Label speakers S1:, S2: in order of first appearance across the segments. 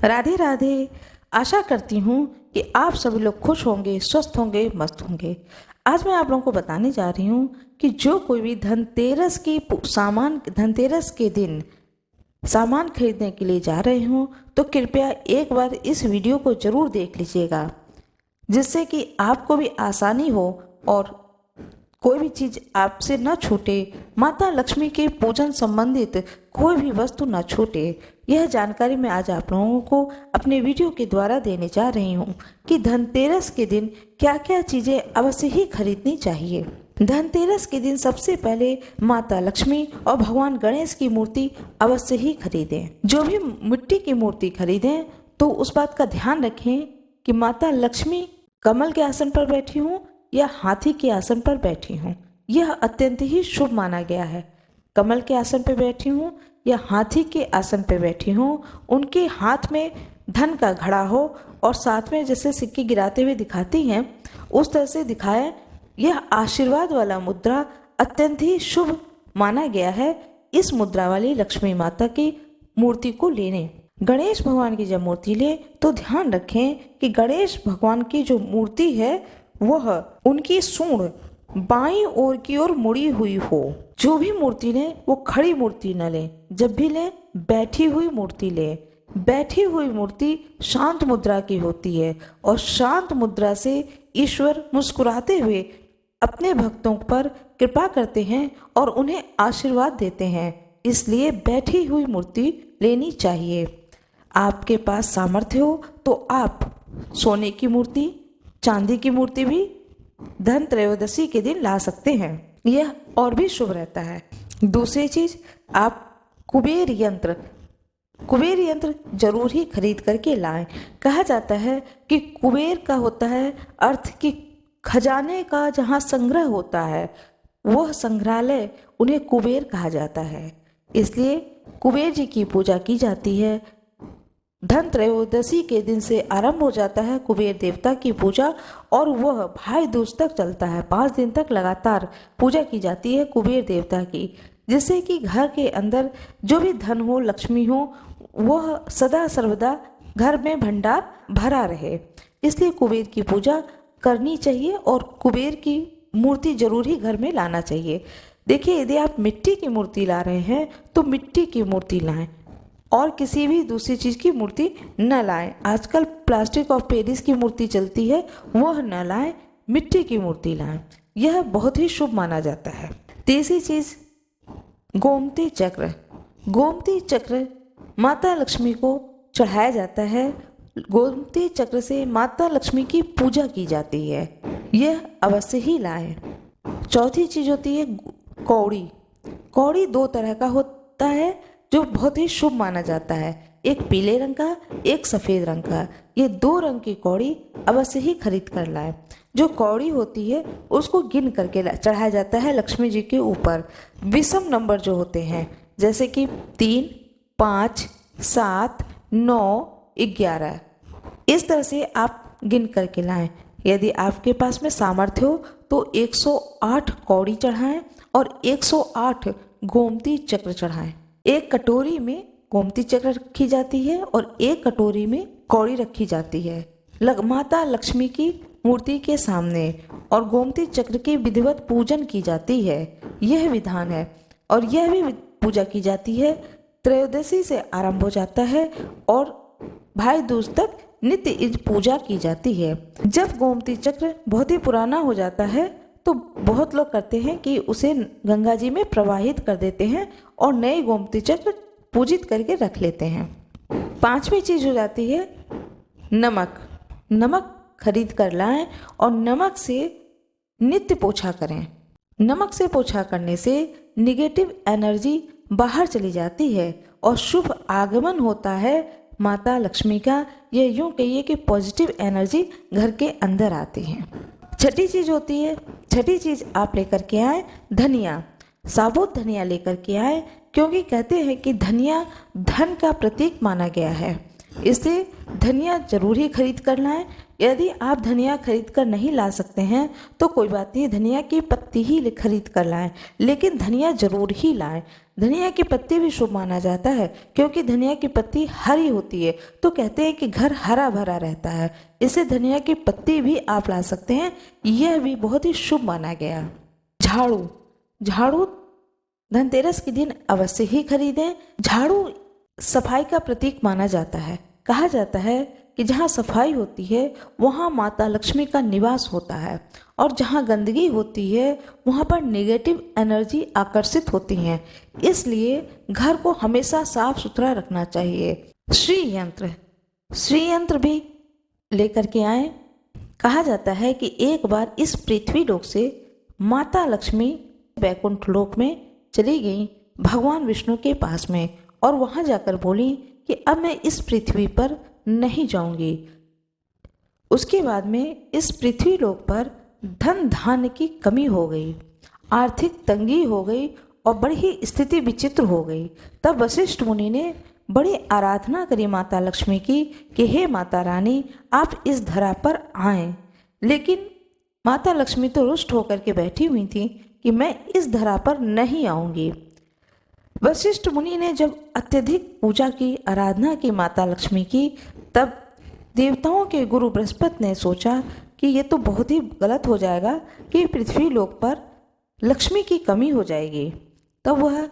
S1: राधे राधे। आशा करती हूँ कि आप सभी लोग खुश होंगे, स्वस्थ होंगे, मस्त होंगे। आज मैं आप लोगों को बताने जा रही हूँ कि जो कोई भी धनतेरस के दिन सामान खरीदने के लिए जा रहे हो तो कृपया एक बार इस वीडियो को जरूर देख लीजिएगा, जिससे कि आपको भी आसानी हो और कोई भी चीज़ आपसे न छूटे, माता लक्ष्मी के पूजन संबंधित कोई भी वस्तु न छूटे। यह जानकारी मैं आज आप लोगों को अपने वीडियो के द्वारा देने जा रही हूँ कि धनतेरस के दिन क्या क्या चीज़ें अवश्य ही खरीदनी चाहिए। धनतेरस के दिन सबसे पहले माता लक्ष्मी और भगवान गणेश की मूर्ति अवश्य ही खरीदें। जो भी मिट्टी की मूर्ति खरीदें तो उस बात का ध्यान रखें कि माता लक्ष्मी कमल के आसन पर बैठी हूँ या हाथी के आसन पर बैठी हूँ। यह अत्यंत ही शुभ माना गया है। कमल के आसन पर बैठी हूँ या हाथी के आसन पर बैठी हूँ, उनके हाथ में धन का घड़ा हो और साथ में जैसे सिक्के गिराते हुए दिखाती हैं उस तरह से दिखाएं। यह आशीर्वाद वाला मुद्रा अत्यंत ही शुभ माना गया है। इस मुद्रा वाली लक्ष्मी माता की मूर्ति को लेने, गणेश भगवान की जब मूर्ति ले तो ध्यान रखें कि गणेश भगवान की जो मूर्ति है वह उनकी सूंड बाईं ओर की ओर मुड़ी हुई हो। जो भी मूर्ति लें वो खड़ी मूर्ति न लें, जब भी लें बैठी हुई मूर्ति लें। बैठी हुई मूर्ति शांत मुद्रा की होती है और शांत मुद्रा से ईश्वर मुस्कुराते हुए अपने भक्तों पर कृपा करते हैं और उन्हें आशीर्वाद देते हैं। इसलिए बैठी हुई मूर्ति लेनी चाहिए। आपके पास सामर्थ्य हो तो आप सोने की मूर्ति, चांदी की मूर्ति भी धन त्रयोदशी के दिन ला सकते हैं। यह और भी शुभ रहता है। दूसरी चीज, आप कुबेर यंत्र जरूर ही खरीद करके लाएं। कहा जाता है कि कुबेर का होता है अर्थ कि खजाने का जहाँ संग्रह होता है वह संग्रहालय उन्हें कुबेर कहा जाता है। इसलिए कुबेर जी की पूजा की जाती है। धन त्रयोदशी के दिन से आरंभ हो जाता है कुबेर देवता की पूजा और वह भाई दूज तक चलता है। 5 दिन तक लगातार पूजा की जाती है कुबेर देवता की, जिससे कि घर के अंदर जो भी धन हो, लक्ष्मी हो, वह सदा सर्वदा घर में भंडार भरा रहे। इसलिए कुबेर की पूजा करनी चाहिए और कुबेर की मूर्ति जरूर ही घर में लाना चाहिए। देखिए, यदि आप मिट्टी की मूर्ति ला रहे हैं तो मिट्टी की मूर्ति लाएं और किसी भी दूसरी चीज़ की मूर्ति न लाएं। आजकल प्लास्टिक और पेरिस की मूर्ति चलती है, वह न लाएं, मिट्टी की मूर्ति लाएं। यह बहुत ही शुभ माना जाता है। तीसरी चीज़, गोमती चक्र। गोमती चक्र माता लक्ष्मी को चढ़ाया जाता है। गोमती चक्र से माता लक्ष्मी की पूजा की जाती है। यह अवश्य ही लाएं। चौथी चीज़ होती है कौड़ी। कौड़ी 2 तरह का होता है जो बहुत ही शुभ माना जाता है। एक पीले रंग का, एक सफ़ेद रंग का। ये 2 रंग की कौड़ी अवश्य ही खरीद कर लाएं। जो कौड़ी होती है उसको गिन करके चढ़ाया जाता है लक्ष्मी जी के ऊपर। विषम नंबर जो होते हैं जैसे कि 3, 5, 7, 9, 11, इस तरह से आप गिन करके लाएं। यदि आपके पास में सामर्थ्य हो तो 108 कौड़ी चढ़ाएं और 108 गोमती चक्र चढ़ाएं। एक कटोरी में गोमती चक्र रखी जाती है और एक कटोरी में कौड़ी रखी जाती है माता लक्ष्मी की मूर्ति के सामने, और गोमती चक्र की विधिवत पूजन की जाती है। यह विधान है और यह भी पूजा की जाती है। त्रयोदशी से आरंभ हो जाता है और भाई दूज तक नित्य इस पूजा की जाती है। जब गोमती चक्र बहुत ही पुराना हो जाता है तो बहुत लोग करते हैं कि उसे गंगा जी में प्रवाहित कर देते हैं और नए गोमती चक्र पूजित करके रख लेते हैं। 5वीं चीज़ हो जाती है नमक। नमक खरीद कर लाएं और नमक से नित्य पोछा करें। नमक से पोछा करने से निगेटिव एनर्जी बाहर चली जाती है और शुभ आगमन होता है माता लक्ष्मी का। यह यूँ कहिए कि पॉजिटिव एनर्जी घर के अंदर आती है। छठी चीज़ आप लेकर के आए धनिया। साबुत धनिया लेकर के आए, क्योंकि कहते हैं कि धनिया धन का प्रतीक माना गया है। इससे धनिया जरूर ही खरीद कर लाएं। यदि आप धनिया खरीद कर नहीं ला सकते हैं तो कोई बात नहीं, धनिया की पत्ती ही खरीद कर लाएं, लेकिन धनिया जरूर ही लाएं। धनिया की पत्ती भी शुभ माना जाता है क्योंकि धनिया की पत्ती हरी होती है, तो कहते हैं कि घर हरा भरा रहता है। इसे धनिया की पत्ती भी आप ला सकते हैं, यह भी बहुत ही शुभ माना गया। झाड़ू, झाड़ू धनतेरस के दिन अवश्य ही खरीदें। झाड़ू सफाई का प्रतीक माना जाता है। कहा जाता है कि जहाँ सफाई होती है वहाँ माता लक्ष्मी का निवास होता है, और जहाँ गंदगी होती है वहाँ पर नेगेटिव एनर्जी आकर्षित होती हैं। इसलिए घर को हमेशा साफ सुथरा रखना चाहिए। श्री यंत्र, श्री यंत्र भी लेकर के आए। कहा जाता है कि एक बार इस पृथ्वी लोक से माता लक्ष्मी वैकुंठ लोक में चली गई भगवान विष्णु के पास में, और वहां जाकर बोली कि अब मैं इस पृथ्वी पर नहीं जाऊंगी। उसके बाद में इस पृथ्वी लोक पर धन धान्य की कमी हो गई, आर्थिक तंगी हो गई और बड़ी ही स्थिति विचित्र हो गई। तब वशिष्ठ मुनि ने बड़ी आराधना करी माता लक्ष्मी की कि हे माता रानी, आप इस धरा पर आएं। लेकिन माता लक्ष्मी तो रुष्ट होकर के बैठी हुई थी कि मैं इस धरा पर नहीं आऊंगी। वशिष्ठ मुनि ने जब अत्यधिक पूजा की, आराधना की माता लक्ष्मी की, तब देवताओं के गुरु बृहस्पति ने सोचा कि ये तो बहुत ही गलत हो जाएगा कि पृथ्वी लोक पर लक्ष्मी की कमी हो जाएगी। तब वह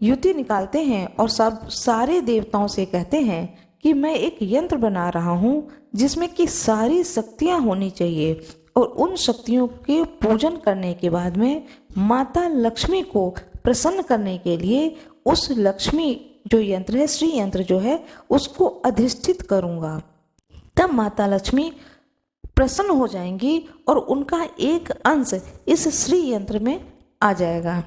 S1: युति निकालते हैं और सारे देवताओं से कहते हैं कि मैं एक यंत्र बना रहा हूँ जिसमें कि सारी शक्तियाँ होनी चाहिए, और उन शक्तियों के पूजन करने के बाद में माता लक्ष्मी को प्रसन्न करने के लिए उस लक्ष्मी जो यंत्र है, श्री यंत्र जो है, उसको अधिष्ठित करूँगा। तब माता लक्ष्मी प्रसन्न हो जाएंगी और उनका एक अंश इस श्री यंत्र में आ जाएगा।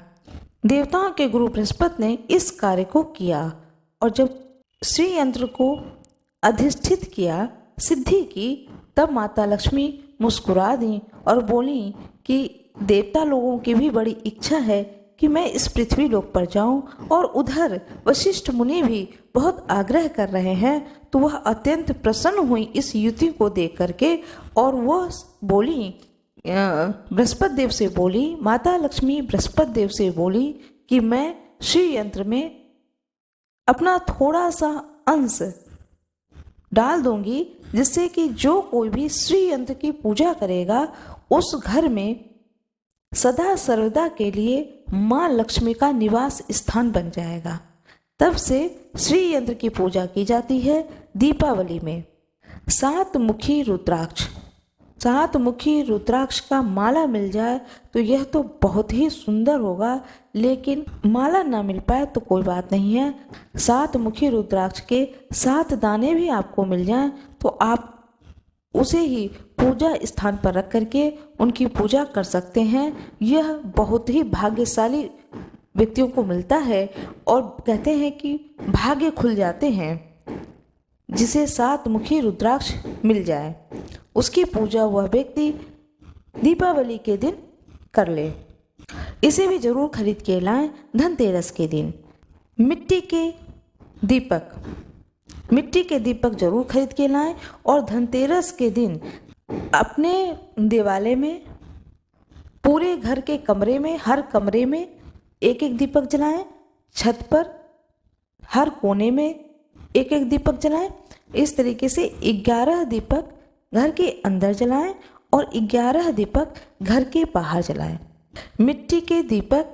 S1: देवताओं के गुरु बृहस्पति ने इस कार्य को किया, और जब श्री यंत्र को अधिष्ठित किया, सिद्धि की, तब माता लक्ष्मी मुस्कुरा दी और बोली कि देवता लोगों की भी बड़ी इच्छा है कि मैं इस पृथ्वी लोक पर जाऊं, और उधर वशिष्ठ मुनि भी बहुत आग्रह कर रहे हैं। तो वह अत्यंत प्रसन्न हुई इस युति को देख करके, और वह बोली, बृहस्पति देव से बोली, माता लक्ष्मी बृहस्पति देव से बोली कि मैं श्री यंत्र में अपना थोड़ा सा अंश डाल दूंगी, जिससे कि जो कोई भी श्री यंत्र की पूजा करेगा उस घर में सदा सर्वदा के लिए माँ लक्ष्मी का निवास स्थान बन जाएगा। तब से श्री यंत्र की पूजा की जाती है दीपावली में। 7 मुखी रुद्राक्ष, 7 मुखी रुद्राक्ष का माला मिल जाए तो यह तो बहुत ही सुंदर होगा, लेकिन माला ना मिल पाए तो कोई बात नहीं है। 7 मुखी रुद्राक्ष के 7 दाने भी आपको मिल जाएं तो आप उसे ही पूजा स्थान पर रख करके उनकी पूजा कर सकते हैं। यह बहुत ही भाग्यशाली व्यक्तियों को मिलता है, और कहते हैं कि भाग्य खुल जाते हैं जिसे 7 मुखी रुद्राक्ष मिल जाए। उसकी पूजा वह व्यक्ति दीपावली के दिन कर ले। इसे भी जरूर खरीद के लाएं धनतेरस के दिन। मिट्टी के दीपक, मिट्टी के दीपक जरूर खरीद के लाएं, और धनतेरस के दिन अपने दिवाले में, पूरे घर के कमरे में, हर कमरे में एक एक दीपक जलाएं। छत पर हर कोने में एक एक दीपक जलाएं। इस तरीके से 11 दीपक घर के अंदर जलाएं और 11 दीपक घर के बाहर जलाएं। मिट्टी के दीपक,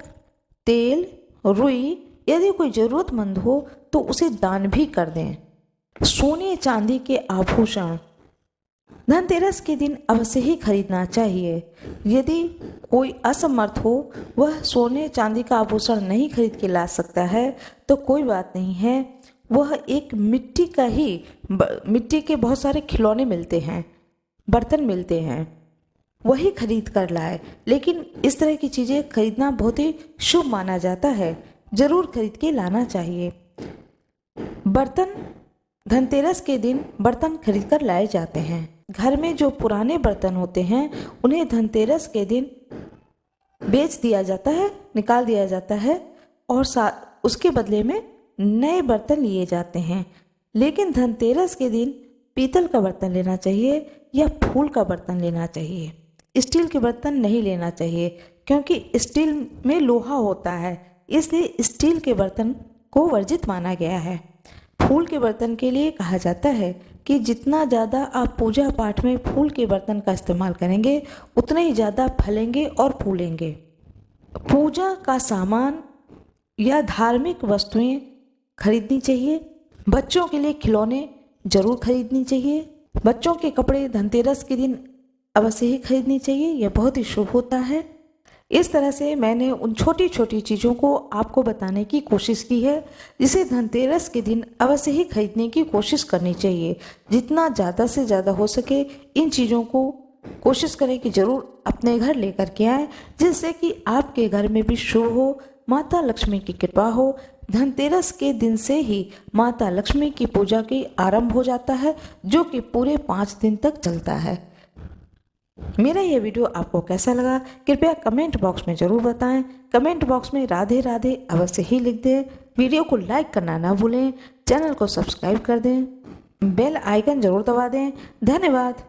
S1: तेल, रुई, यदि कोई ज़रूरतमंद हो तो उसे दान भी कर दें। सोने चांदी के आभूषण धनतेरस के दिन अवश्य ही खरीदना चाहिए। यदि कोई असमर्थ हो, वह सोने चांदी का आभूषण नहीं खरीद के ला सकता है तो कोई बात नहीं है, वह एक मिट्टी का ही, मिट्टी के बहुत सारे खिलौने मिलते हैं, बर्तन मिलते हैं, वही खरीद कर लाए। लेकिन इस तरह की चीज़ें खरीदना बहुत ही शुभ माना जाता है, ज़रूर खरीद के लाना चाहिए। बर्तन धनतेरस के दिन बर्तन खरीद कर लाए जाते हैं। घर में जो पुराने बर्तन होते हैं उन्हें धनतेरस के दिन बेच दिया जाता है, निकाल दिया जाता है, और उसके बदले में नए बर्तन लिए जाते हैं। लेकिन धनतेरस के दिन पीतल का बर्तन लेना चाहिए या फूल का बर्तन लेना चाहिए। स्टील के बर्तन नहीं लेना चाहिए क्योंकि स्टील में लोहा होता है, इसलिए स्टील के बर्तन को वर्जित माना गया है। फूल के बर्तन के लिए कहा जाता है कि जितना ज़्यादा आप पूजा पाठ में फूल के बर्तन का इस्तेमाल करेंगे उतने ही ज़्यादा फलेंगे और फूलेंगे। पूजा का सामान या धार्मिक वस्तुएं खरीदनी चाहिए। बच्चों के लिए खिलौने जरूर खरीदनी चाहिए। बच्चों के कपड़े धनतेरस के दिन अवश्य ही खरीदनी चाहिए, यह बहुत ही शुभ होता है। इस तरह से मैंने उन छोटी छोटी चीज़ों को आपको बताने की कोशिश की है जिसे धनतेरस के दिन अवश्य ही खरीदने की कोशिश करनी चाहिए। जितना ज़्यादा से ज़्यादा हो सके इन चीज़ों को कोशिश करें कि ज़रूर अपने घर लेकर के आएँ, जिससे कि आपके घर में भी शुभ हो, माता लक्ष्मी की कृपा हो। धनतेरस के दिन से ही माता लक्ष्मी की पूजा की आरंभ हो जाता है, जो कि पूरे 5 दिन तक चलता है। मेरा ये वीडियो आपको कैसा लगा कृपया कमेंट बॉक्स में ज़रूर बताएं। कमेंट बॉक्स में राधे राधे अवश्य ही लिख दें। वीडियो को लाइक करना ना भूलें। चैनल को सब्सक्राइब कर दें। बेल आइकन ज़रूर दबा दें। धन्यवाद।